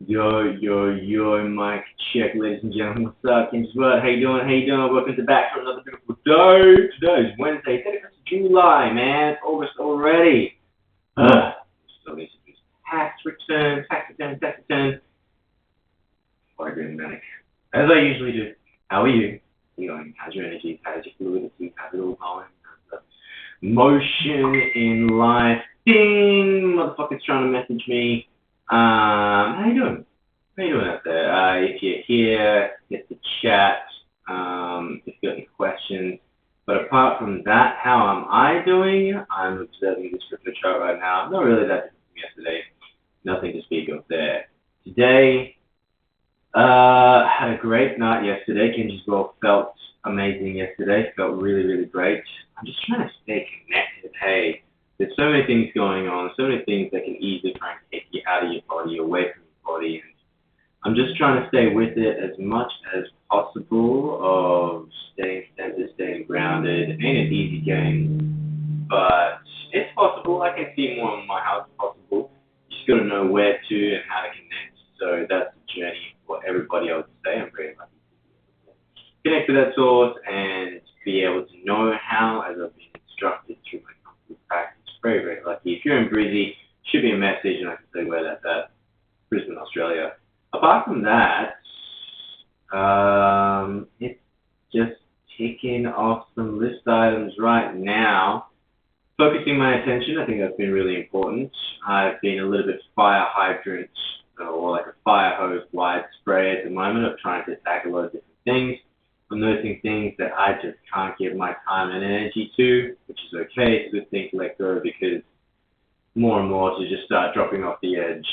Yo, mic check, ladies and gentlemen. What's up? James Bud, how you doing? How you doing? Welcome to back to another beautiful day. Today is Wednesday, 31st of July, man. It's August already. Still need to do tax returns. Before I go manic. As I usually do. How are you? How you going? How's your energy? How's your fluidity? How's it all going? How's the motion in life? Ding! Motherfucker's trying to message me. How you doing? How you doing out there? If you're here, get the chat. If you've got any questions. But apart from that, how am I doing? I'm observing this crypto chart right now. Not really that different from yesterday. Nothing to speak of there. Today, had a great night yesterday. Kenji's World felt amazing yesterday. Felt really, really great. I'm just trying to stay connected. Hey, there's so many things going on, so many things that can easily try and take you out of your body, away from your body. And I'm just trying to stay with it as much as possible of staying centered, staying grounded. It ain't an easy game, but it's possible. I can see more and more how it's possible. You just got to know where to and how to connect. So that's the journey for everybody, I would say. I'm very lucky to connect to that source and be able to know how, as I've been instructed through my company practice. Very, very lucky. If you're in Brizzy, shoot me a message and I can tell you where that's at. Brisbane, Australia. Apart from that, it's just ticking off some list items right now. Focusing my attention, I think that's been really important. I've been a little bit fire hydrant or like a fire hose wide spray at the moment of trying to tackle a lot of different things. I'm noticing things that I just can't give my time and energy to, which is okay. It's a good thing to let go because more and more to just start dropping off the edge.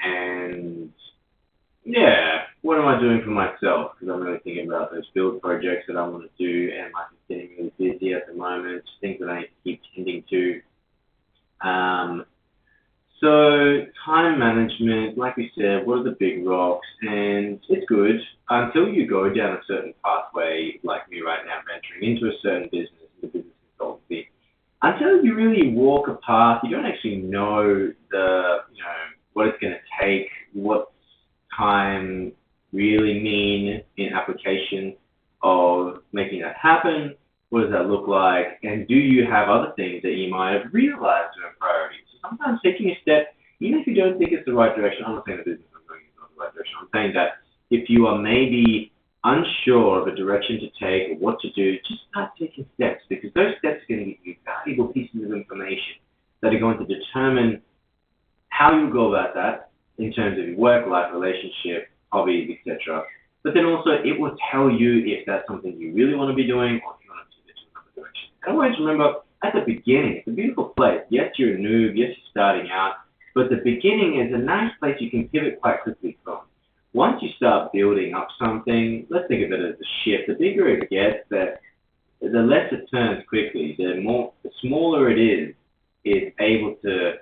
And yeah, what am I doing for myself? Because I'm really thinking about those build projects that I want to do, and I'm getting really busy at the moment, things that I need to keep tending to. So time management, like we said, what are the big rocks? And it's good until you go down a certain pathway, like me right now, venturing into a certain business, the business consultancy. Until you really walk a path, you don't actually know what it's going to take, what time really mean in application of making that happen. What does that look like? And do you have other things that you might have realized are priorities? So sometimes taking a step, even if you don't think it's the right direction, I'm not saying the business I'm going is not the right direction. I'm saying that if you are maybe unsure of a direction to take or what to do, just start taking steps because those steps are going to give you valuable pieces of information that are going to determine how you go about that in terms of your work, life, relationship, hobbies, etc. But then also it will tell you if that's something you really want to be doing or if you want to pivot to another direction. And always remember, at the beginning, it's a beautiful place. Yes, you're a noob. Yes, you're starting out. But the beginning is a nice place you can pivot quite quickly from. Once you start building up something, let's think of it as a ship. The bigger it gets, the less it turns quickly. The smaller it is, it's able to,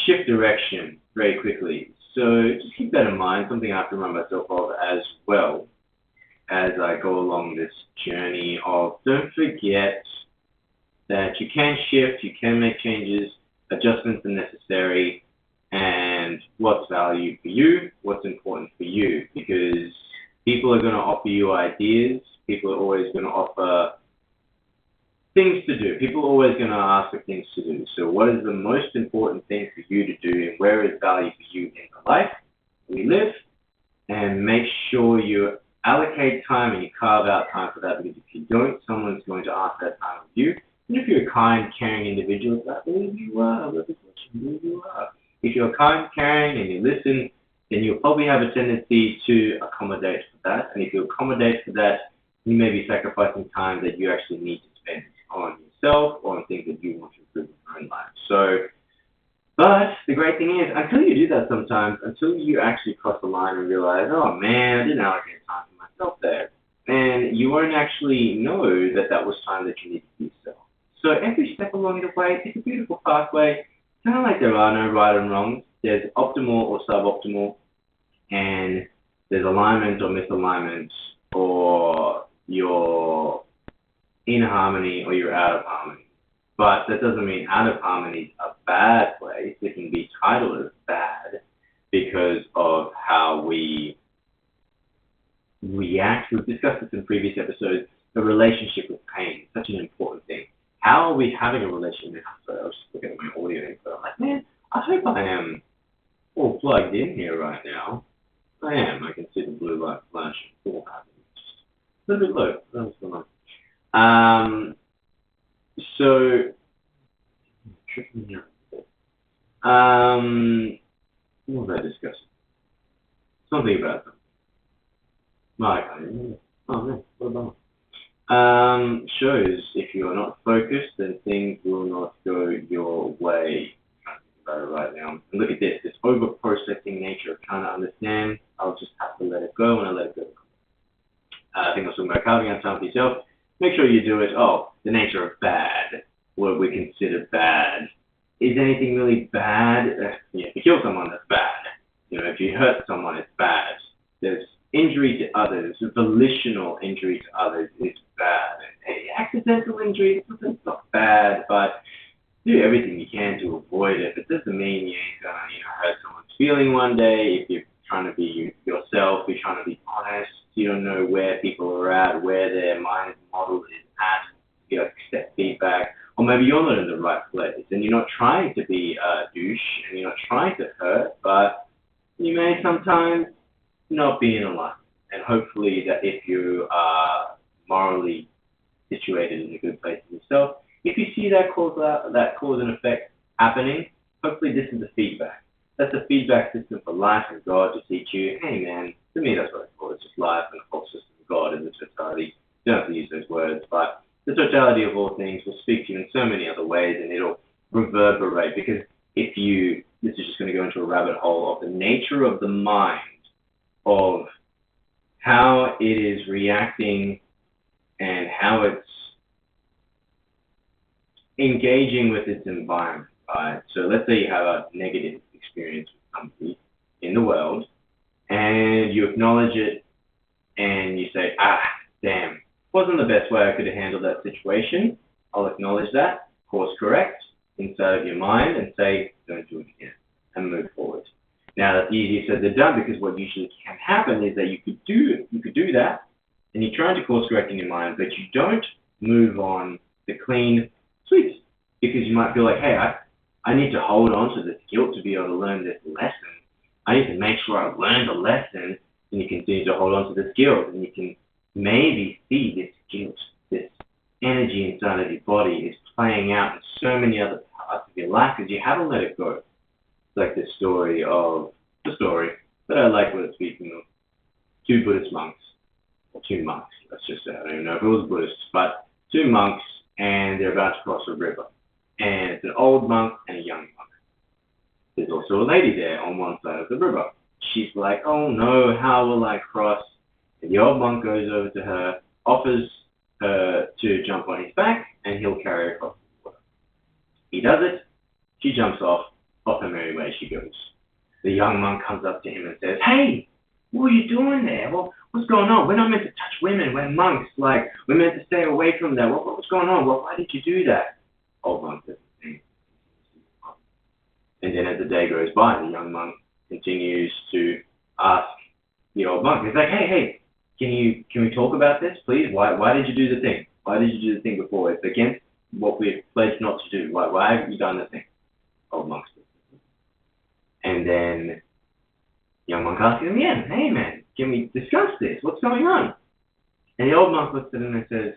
shift direction very quickly. So just keep that in mind, something I have to remind myself of as well as I go along this journey of don't forget that you can shift, you can make changes, adjustments are necessary, and what's value for you, what's important for you, because people are going to offer you ideas, people are always going to offer things to do. People are always going to ask for things to do. So what is the most important thing for you to do and where is value for you in the life we live? And make sure you allocate time and you carve out time for that because if you don't, someone's going to ask that time of you. And if you're a kind, caring individual, I believe you are. I believe you are. If you're kind, caring, and you listen, then you'll probably have a tendency to accommodate for that. And if you accommodate for that, you may be sacrificing time that you actually need to spend on yourself or on things that you want to improve in your own life. So, but the great thing is, until you do that sometimes, until you actually cross the line and realize, oh man, I didn't allocate time for myself there, and you won't actually know that that was time that you needed for yourself. So every step along the way, it's a beautiful pathway. Kind of like there are no right and wrongs. There's optimal or suboptimal, and there's alignment or misalignment, or you're in harmony or you're out of harmony. But that doesn't mean out of harmony is a bad place. It can be titled as bad because because of how we react. We've discussed this in previous episodes. The relationship with pain is such an important thing. How are we having a relationship? Sorry, I was just looking at my audio info. I'm like, man, I hope I am all plugged in here right now. I am. I can see the blue light flashing. Cool. A little bit low. That was going on. So, tripping me out. What was I discussing? Something about them. No, I can't remember. Oh, man, what about shows if you're not focused, then things will not go your way. I'm thinking about it right now. And look at this over-processing nature of trying to understand. I'll just have to let it go when I let it go. I think I was talking about carving out time for yourself. Make sure you do it. Oh, the nature of bad, what we consider bad. Is anything really bad? Yeah, if you kill someone, that's bad. If you hurt someone, it's bad. There's injury to others, volitional injury to others is bad. Accidental injury, it's not bad, but do everything you can to avoid it. It doesn't mean you ain't gonna, hurt someone's feeling one day. If you're trying to be yourself, you're trying to be honest, you don't know where people are at, where their mind model is at, accept feedback, or maybe you're not in the right place, and you're not trying to be a douche, and you're not trying to hurt, but you may sometimes not be in alignment. And hopefully that if you are morally situated in a good place in yourself, if you see that cause and effect happening, hopefully this is the feedback. That's a feedback system for life and God to teach you, hey man, to me that's what I call it, just life and the whole system of God in the totality. You don't have to use those words, but the totality of all things will speak to you in so many other ways, and it'll reverberate, because this is just going to go into a rabbit hole of the nature of the mind, of how it is reacting and how it's engaging with its environment, right? So let's say you have a negative experience with somebody in the world, and you acknowledge it, and you say, damn, wasn't the best way I could have handled that situation. I'll acknowledge that, course correct, inside of your mind, and say, don't do it again, and move forward. Now, that's easier said than done, because what usually can happen is that you could do that, and you're trying to course correct in your mind, but you don't move on the clean sweep, because you might feel like, hey, I need to hold on to this guilt to be able to learn this lesson. I need to make sure I learn the lesson, and you continue to hold on to this guilt, and you can maybe see this guilt, this energy inside of your body is playing out in so many other parts of your life because you haven't let it go. It's like the story, but I like what it's speaking of. Two Buddhist monks, or two monks, let's just say, I don't even know if it was Buddhist, but two monks, and they're about to cross a river. And it's an old monk and a young monk. There's also a lady there on one side of the river. She's like, oh no, how will I cross? And the old monk goes over to her, offers her to jump on his back, and he'll carry her across the water. He does it, she jumps off her merry way she goes. The young monk comes up to him and says, hey, what are you doing there? Well, what's going on? We're not meant to touch women, we're monks, we're meant to stay away from that. What's going on? Why did you do that? Old monk doesn't think. And then as the day goes by, the young monk continues to ask the old monk. He's like, hey, can we talk about this, please? Why did you do the thing? Why did you do the thing before? It's against what we've pledged not to do. Why have you done the thing? Old monk. And then young monk asks him again, hey man, can we discuss this? What's going on? And the old monk looks at him and says,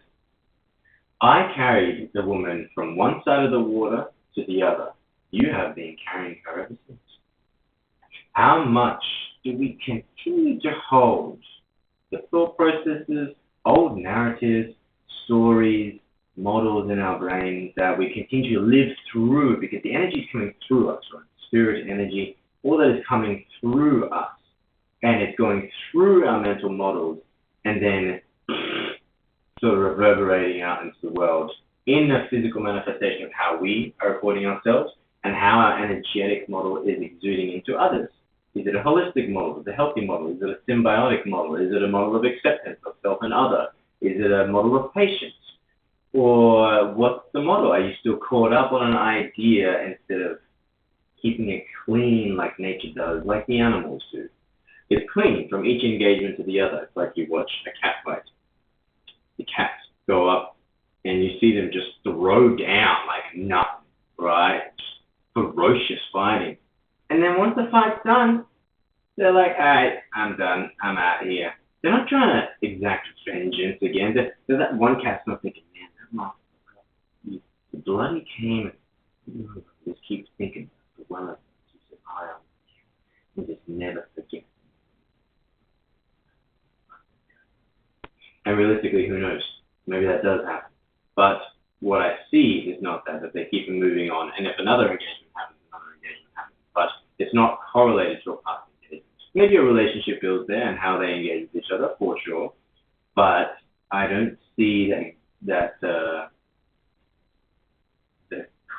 I carried the woman from one side of the water to the other. You have been carrying her ever since. How much do we continue to hold the thought processes, old narratives, stories, models in our brains that we continue to live through, because the energy is coming through us, right? Spirit energy, all that is coming through us, and it's going through our mental models, and then sort of reverberating out into the world in the physical manifestation of how we are reporting ourselves and how our energetic model is exuding into others. Is it a holistic model? Is it a healthy model? Is it a symbiotic model? Is it a model of acceptance of self and other? Is it a model of patience? Or what's the model? Are you still caught up on an idea instead of keeping it clean like nature does, like the animals do. It's clean from each engagement to the other. It's like you watch a cat fight. The cats go up and you see them just throw down like nothing, right? Ferocious fighting. And then once the fight's done, they're like, all right, I'm done. I'm out of here. They're not trying to exact vengeance again. There's that one cat's not thinking, man, that motherfucker, he bloody came and just keeps thinking, well, he said, I just never forget. And realistically, who knows? Maybe that does happen. But what I see is not that they keep moving on. And if another engagement happens, another engagement happens. But it's not correlated to a past engagement. Maybe a relationship builds there and how they engage with each other, for sure. But I don't see the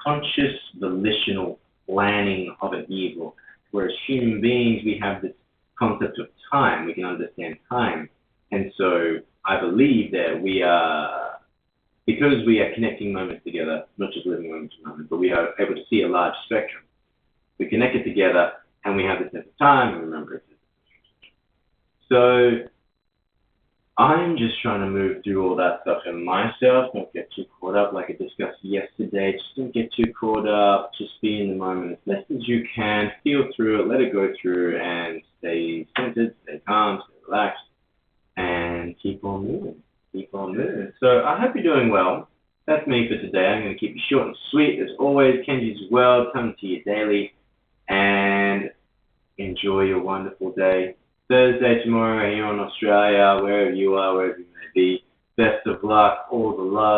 conscious, volitional planning of an evil. Whereas human beings, we have this concept of time. We can understand time. And so I believe that because we are connecting moments together, not just living moment to moment, but we are able to see a large spectrum. We connect it together, and we have the sense of time, and remember it. So I'm just trying to move through all that stuff in myself, not get too caught up like I discussed yesterday. Just don't get too caught up. Just be in the moment as best as you can. Feel through it, let it go through, and stay centered, stay calm, stay relaxed, and keep on moving. Keep on moving. So I hope you're doing well. That's me for today. I'm going to keep it short and sweet. As always, Kenji's World coming to you daily. And enjoy your wonderful day. Thursday tomorrow here in Australia, wherever you are, wherever you may be. Best of luck, all the love.